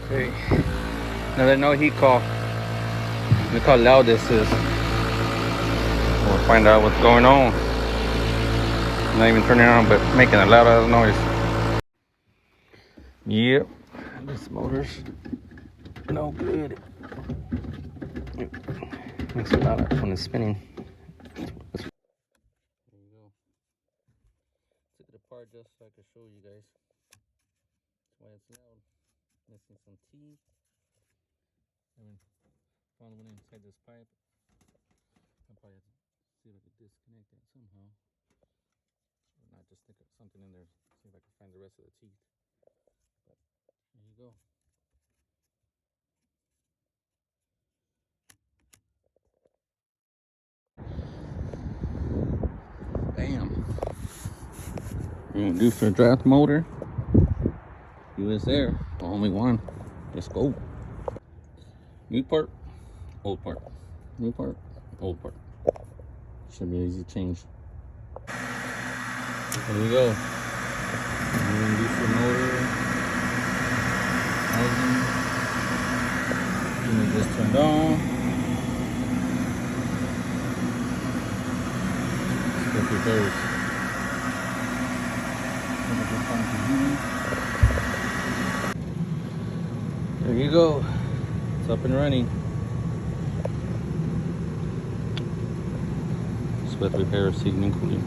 Okay, another no heat call. Look how loud this is. We'll find out what's going on. Not even turning on, but making a loud ass noise. Yep, this motor's no good. It makes a lot of when it's spinning. There you go. Took it apart just so I could show you guys. That's why it's loud. Missing some teeth. I found one inside this pipe. I'll probably have to see if I can disconnect that somehow. Or not, just stick something in there. See if I can find the rest of the teeth. But there you go. Bam. Inducer draft motor. US Air. Only one. Let's go. New part, old part. New part, old part. Should be easy to change. There we go. Inducer motor. Housing. Unit just turned on. Let's go through those. There you go. It's up and running. Sweat repair, seating and cooling.